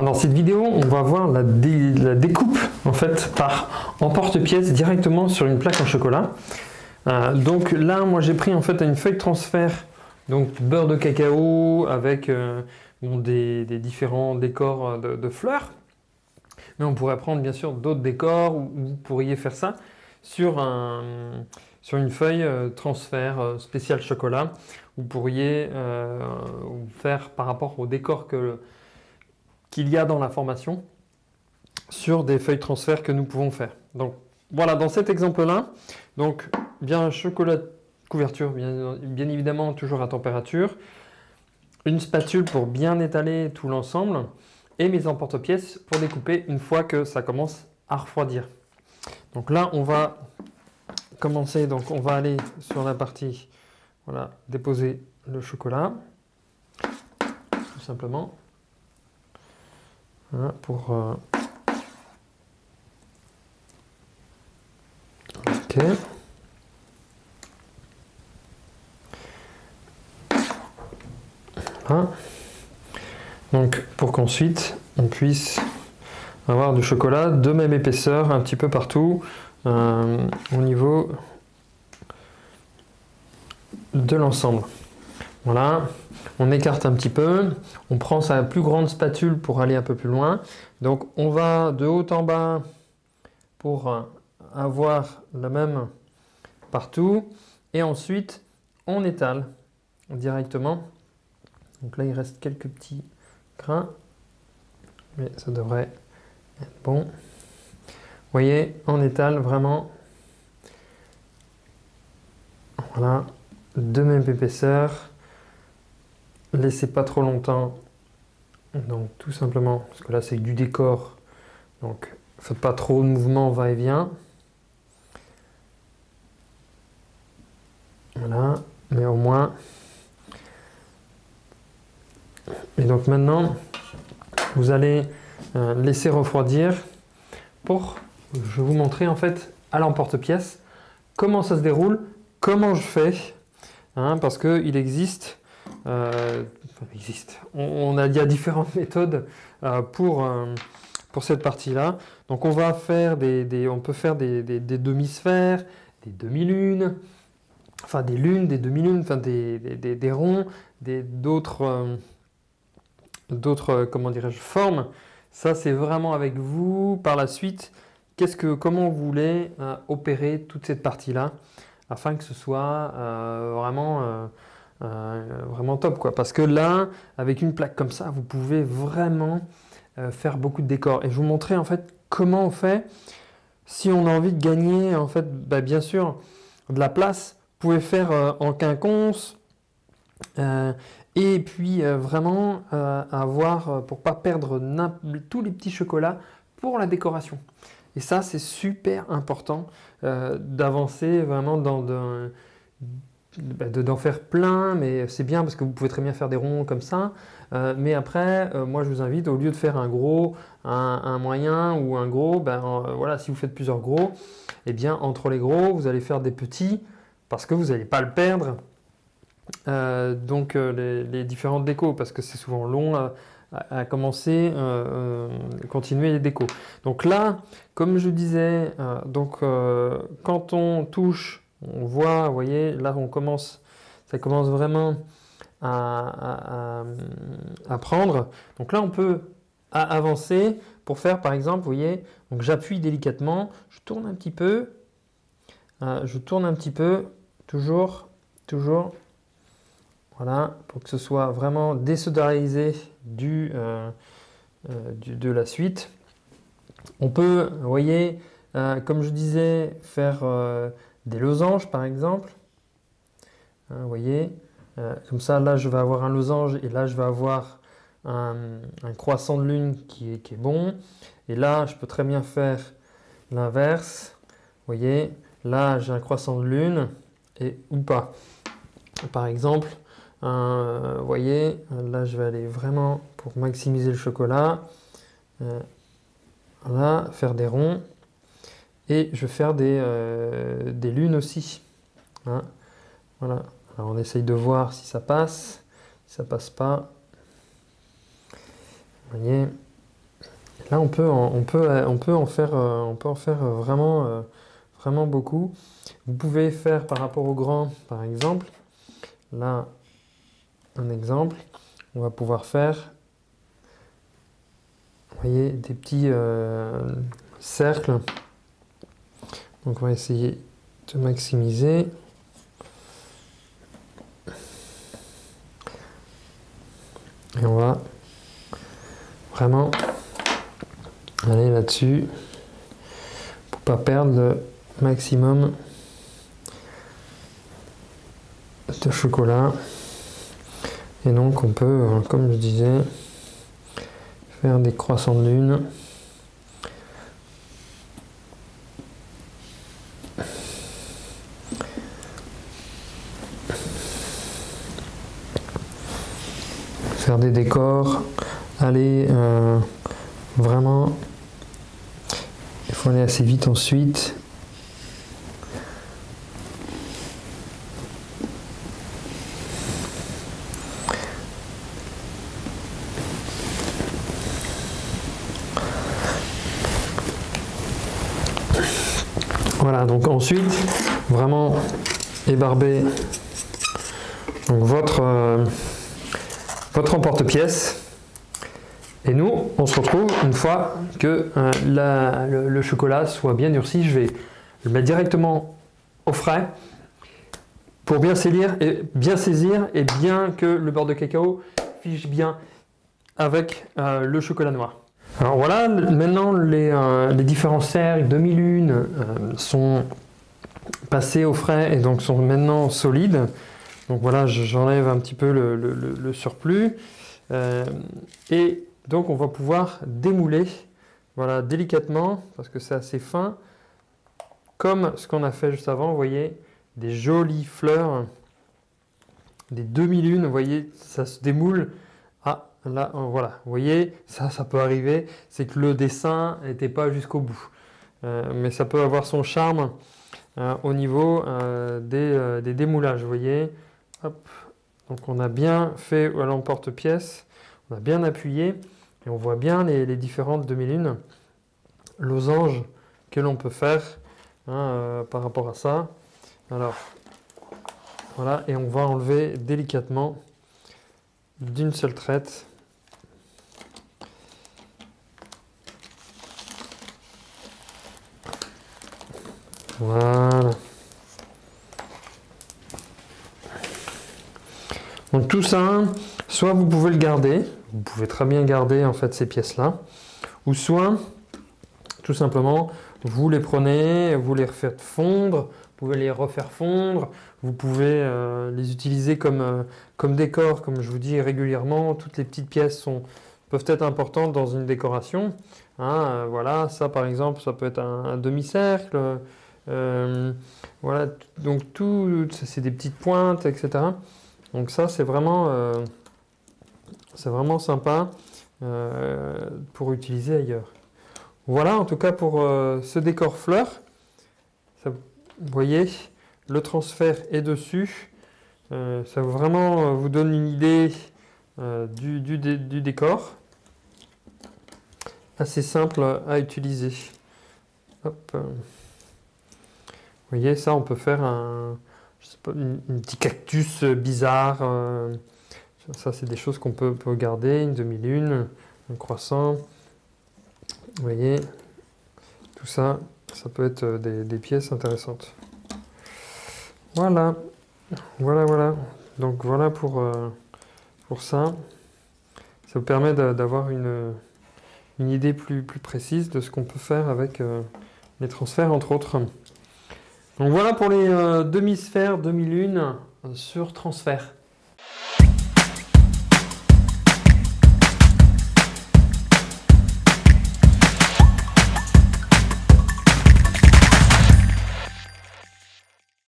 Dans cette vidéo, on va voir la découpe en fait par emporte-pièce directement sur une plaque en chocolat. Donc là, moi j'ai pris en fait une feuille de transfert, donc beurre de cacao avec des différents décors de fleurs. Mais on pourrait prendre bien sûr d'autres décors où vous pourriez faire ça sur une feuille transfert spécial chocolat. Vous pourriez faire par rapport au décor qu'il y a dans la formation sur des feuilles de transfert que nous pouvons faire. Donc voilà, dans cet exemple-là, donc bien chocolat couverture, bien évidemment toujours à température, une spatule pour bien étaler tout l'ensemble et mes emporte-pièces pour découper une fois que ça commence à refroidir. Donc là, on va commencer, donc on va aller sur la partie, voilà, déposer le chocolat, tout simplement. Voilà, pour ok. Voilà. Donc pour qu'ensuite on puisse avoir du chocolat de même épaisseur un petit peu partout au niveau de l'ensemble. Voilà, on écarte un petit peu, on prend sa plus grande spatule pour aller un peu plus loin. Donc on va de haut en bas pour avoir la même partout et ensuite on étale directement. Donc là il reste quelques petits grains, mais ça devrait être bon. Vous voyez, on étale vraiment, voilà, de même épaisseur. Laissez pas trop longtemps, donc tout simplement, parce que là c'est du décor, donc faites pas trop de mouvements va-et-vient. Voilà, mais au moins. Et donc maintenant, vous allez laisser refroidir pour, je vais vous montrer en fait à l'emporte-pièce comment ça se déroule, comment je fais, hein, parce qu'il existe. Il y a différentes méthodes pour cette partie-là. Donc on va faire on peut faire des demi-sphères, des demi-lunes, enfin des lunes, des demi-lunes, enfin des ronds, d'autres comment dirais-je, formes. Ça c'est vraiment avec vous par la suite. Comment vous voulez opérer toute cette partie-là afin que ce soit vraiment top, quoi. Parce que là, avec une plaque comme ça, vous pouvez vraiment faire beaucoup de décors. Et je vous montrer en fait comment on fait si on a envie de gagner en fait, bien sûr, de la place. Vous pouvez faire en quinconce et puis vraiment avoir pour pas perdre tous les petits chocolats pour la décoration. Et ça, c'est super important d'avancer vraiment d'en faire plein, mais c'est bien parce que vous pouvez très bien faire des ronds comme ça. Mais après, moi je vous invite, au lieu de faire un gros, un moyen ou un gros, voilà, si vous faites plusieurs gros, eh bien entre les gros, vous allez faire des petits parce que vous n'allez pas le perdre. Les différentes décos, parce que c'est souvent long à commencer, continuer les décos. Donc là, comme je disais, quand on touche, on voit, vous voyez, là ça commence vraiment à prendre. Donc là, on peut avancer pour faire, par exemple, vous voyez, donc j'appuie délicatement, je tourne un petit peu, toujours, voilà, pour que ce soit vraiment désolarisé de la suite. On peut, vous voyez, comme je disais, faire des losanges par exemple. Vous voyez, comme ça, là je vais avoir un losange et là je vais avoir un croissant de lune qui est bon. Et là, je peux très bien faire l'inverse. Vous voyez, là j'ai un croissant de lune ou pas. Par exemple, vous voyez, là je vais aller vraiment pour maximiser le chocolat. Voilà, faire des ronds. Et je vais faire des lunes aussi. Hein, voilà. Alors on essaye de voir si ça passe. Si ça passe pas. Vous voyez. Là, on peut en faire vraiment beaucoup. Vous pouvez faire par rapport au grand, par exemple. Là, un exemple. On va pouvoir faire, vous voyez, des petits cercles. Donc, on va essayer de maximiser. Et on va vraiment aller là-dessus pour pas perdre le maximum de chocolat. Et donc on peut, comme je disais, faire des croissants de lune. Faire des décors, aller vraiment, il faut aller assez vite ensuite. Voilà, donc ensuite, vraiment ébarber donc votre emporte-pièce. Et nous, on se retrouve une fois que le chocolat soit bien durci. Je vais le mettre directement au frais pour bien saisir et bien que le beurre de cacao fiche bien avec le chocolat noir. Alors voilà, maintenant les différents cercles demi-lune sont passés au frais et donc sont maintenant solides. Donc voilà, j'enlève un petit peu le surplus. Et donc on va pouvoir démouler, voilà, délicatement, parce que c'est assez fin, comme ce qu'on a fait juste avant. Vous voyez, des jolies fleurs, des demi-lunes, vous voyez, ça se démoule. Ah, là, voilà, vous voyez, ça peut arriver, c'est que le dessin n'était pas jusqu'au bout. Mais ça peut avoir son charme au niveau des démoulages, vous voyez. Hop. Donc on a bien fait à l'emporte-pièce, on a bien appuyé et on voit bien les différentes demi-lunes, losanges que l'on peut faire par rapport à ça. Alors voilà, et on va enlever délicatement d'une seule traite. Voilà. Donc tout ça, soit vous pouvez le garder, vous pouvez très bien garder en fait ces pièces-là, ou soit tout simplement vous les prenez, vous les refaites fondre, vous pouvez les refaire fondre, vous pouvez les utiliser comme décor, comme je vous dis régulièrement. Toutes les petites pièces peuvent être importantes dans une décoration. Voilà, ça par exemple, ça peut être un demi-cercle. Voilà, donc tout, c'est des petites pointes, etc. Donc ça, c'est vraiment sympa pour utiliser ailleurs. Voilà, en tout cas pour ce décor fleur. Ça, vous voyez, le transfert est dessus. Ça vraiment vous donne une idée du décor. Assez simple à utiliser. Hop. Vous voyez, ça, on peut faire un petit cactus bizarre. Ça, c'est des choses qu'on peut garder. Une demi-lune, un croissant. Vous voyez, tout ça, ça peut être des pièces intéressantes. Voilà. Voilà. Donc voilà pour ça. Ça vous permet d'avoir une idée plus précise de ce qu'on peut faire avec les transferts, entre autres. Donc voilà pour les demi-sphères, demi-lunes sur transfert.